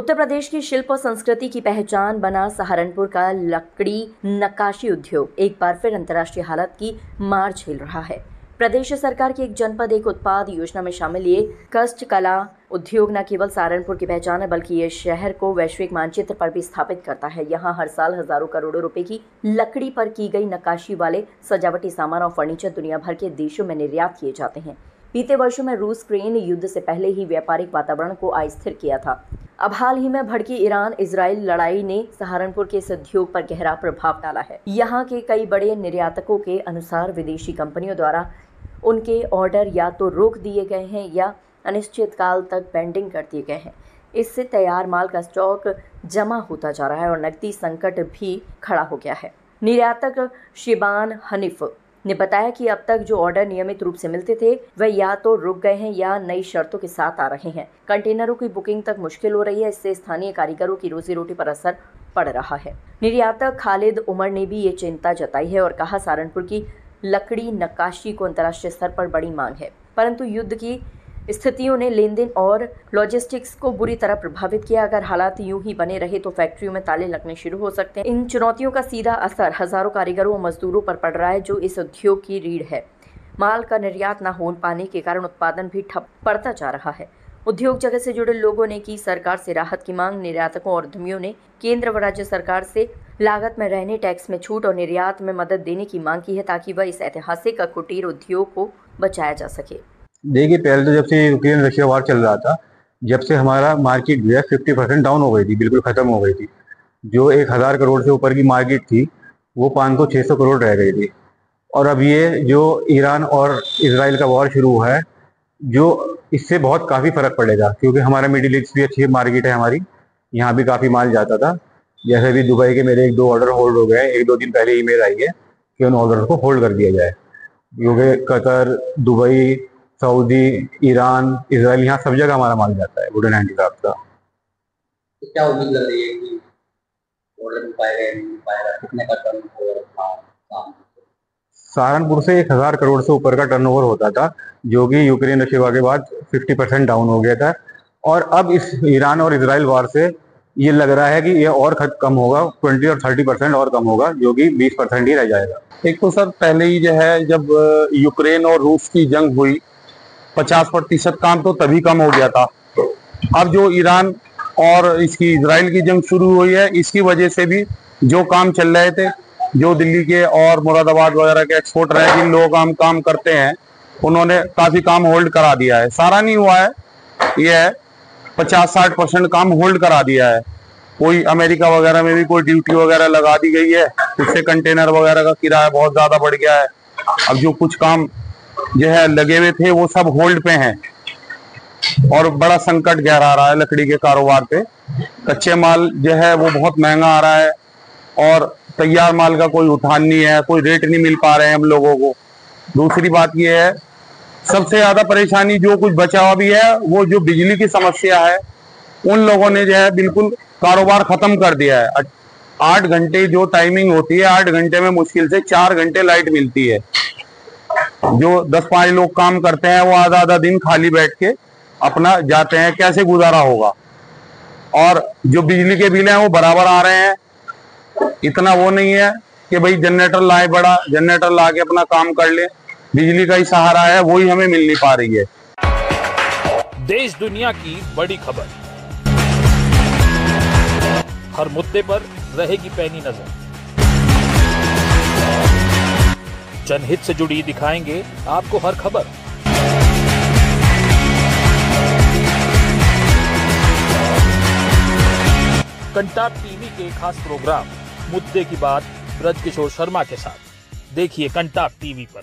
उत्तर प्रदेश की शिल्प और संस्कृति की पहचान बना सहारनपुर का लकड़ी नक्काशी उद्योग एक बार फिर अंतर्राष्ट्रीय हालत की मार झेल रहा है। प्रदेश सरकार की एक जनपद एक उत्पाद योजना में शामिल ये कष्टकला उद्योग न केवल सहारनपुर की पहचान है बल्कि ये शहर को वैश्विक मानचित्र पर भी स्थापित करता है। यहाँ हर साल हजारों करोड़ों रुपए की लकड़ी पर की गई नक्काशी वाले सजावटी सामान और फर्नीचर दुनिया भर के देशों में निर्यात किए जाते हैं। बीते वर्षों में रूस यूक्रेन युद्ध से पहले ही व्यापारिक वातावरण को अस्थिर किया था। अब हाल ही में भड़की ईरान इजराइल लड़ाई ने सहारनपुर के इस उद्योग पर गहरा प्रभाव डाला है। यहाँ के कई बड़े निर्यातकों के अनुसार विदेशी कंपनियों द्वारा उनके ऑर्डर या तो रोक दिए गए हैं या अनिश्चित काल तक पेंडिंग कर दिए गए हैं। इससे तैयार माल का स्टॉक जमा होता जा रहा है और नकदी संकट भी खड़ा हो गया है। निर्यातक शिबान हनीफ ने बताया कि अब तक जो ऑर्डर नियमित रूप से मिलते थे वह या तो रुक गए हैं या नई शर्तों के साथ आ रहे हैं। कंटेनरों की बुकिंग तक मुश्किल हो रही है। इससे स्थानीय कारीगरों की रोजी रोटी पर असर पड़ रहा है। निर्यातक खालिद उमर ने भी ये चिंता जताई है और कहा, सहारनपुर की लकड़ी नक्काशी को अंतर्राष्ट्रीय स्तर पर बड़ी मांग है, परंतु युद्ध की स्थितियों ने लेन देन और लॉजिस्टिक्स को बुरी तरह प्रभावित किया। अगर हालात यूं ही बने रहे तो फैक्ट्रियों में ताले लगने शुरू हो सकते हैं। इन चुनौतियों का सीधा असर हजारों कारीगरों और मजदूरों पर पड़ रहा है जो इस उद्योग की रीढ़ है। माल का निर्यात न हो पाने के कारण उत्पादन भी ठप पड़ता जा रहा है। उद्योग जगत से जुड़े लोगों ने की सरकार से राहत की मांग। निर्यातकों और उद्यमियों ने केंद्र व राज्य सरकार से लागत में रहने, टैक्स में छूट और निर्यात में मदद देने की मांग की है ताकि वह इस ऐतिहासिक कुटीर उद्योग को बचाया जा सके। देखिए, पहले तो जब से यूक्रेन रशिया वार चल रहा था, जब से हमारा मार्केट जो है 50% डाउन हो गई थी, बिल्कुल खत्म हो गई थी। जो 1000 करोड़ से ऊपर की मार्केट थी वो 500-600 करोड़ रह गई थी। और अब ये जो ईरान और इजराइल का वॉर शुरू हुआ है, जो इससे बहुत काफ़ी फ़र्क पड़ेगा क्योंकि हमारा मिडिल ईस्ट भी अच्छी मार्केट है हमारी, यहाँ भी काफ़ी माल जाता था। जैसे भी दुबई के मेरे 1-2 ऑर्डर होल्ड हो गए, 1-2 दिन पहले ईमेल आई है कि उन ऑर्डर को होल्ड कर दिया जाए, क्योंकि Qatar, Dubai, Saudi, Iran, Israel, यहाँ सब जगह हमारा माल जाता है वुडन हैंडीक्राफ्ट का। तो क्या उम्मीद लग रही है कि ऑर्डर मिल पाएगा, नहीं पाएगा, कितने का टर्नओवर था? सहारनपुर से 1000 करोड़ से ऊपर का टर्नओवर होता था, जो कि यूक्रेन रशिया के बाद 50% डाउन हो गया था। और अब इस ईरान और इजराइल वार से ये लग रहा है कि ये और कम होगा, 20 और 30% और कम होगा, जो कि 20% ही रह जाएगा। एक तो सर पहले ही जो है जब यूक्रेन और रूस की जंग हुई 50% काम तो तभी कम हो गया था। अब जो ईरान और इसकी इजराइल की जंग शुरू हुई है, इसकी वजह से भी जो काम चल रहे थे, जो दिल्ली के और मुरादाबाद वगैरह के एक्सपोर्टर हैं, जिन लोग काम करते हैं, उन्होंने काफी काम होल्ड करा दिया है। सारा नहीं हुआ है, यह 50-60% काम होल्ड करा दिया है। कोई अमेरिका वगैरह में भी कोई ड्यूटी वगैरह लगा दी गई है, उससे कंटेनर वगैरह का किराया बहुत ज्यादा बढ़ गया है। अब जो कुछ काम जो है लगे हुए थे वो सब होल्ड पे हैं और बड़ा संकट गहरा रहा है लकड़ी के कारोबार पे। कच्चे माल जो है वो बहुत महंगा आ रहा है और तैयार माल का कोई उठान नहीं है, कोई रेट नहीं मिल पा रहे हैं हम लोगों को। दूसरी बात ये है, सबसे ज्यादा परेशानी जो कुछ बचा हुआ भी है, वो जो बिजली की समस्या है, उन लोगों ने जो है बिल्कुल कारोबार खत्म कर दिया है। 8 घंटे जो टाइमिंग होती है, 8 घंटे में मुश्किल से 4 घंटे लाइट मिलती है। जो 10-5 लोग काम करते हैं वो आधा दिन खाली बैठ के अपना जाते हैं, कैसे गुजारा होगा। और जो बिजली के बिल हैं वो बराबर आ रहे हैं, इतना वो नहीं है कि भाई जनरेटर लाए, बड़ा जनरेटर ला के अपना काम कर ले। बिजली का ही सहारा है, वो ही हमें मिल नहीं पा रही है। देश दुनिया की बड़ी खबर, हर मुद्दे पर रहेगी पैनी नजर। जनहित से जुड़ी दिखाएंगे आपको हर खबर। कंटाप टीवी के खास प्रोग्राम मुद्दे की बात ब्रजकिशोर शर्मा के साथ देखिए कंटाप टीवी पर।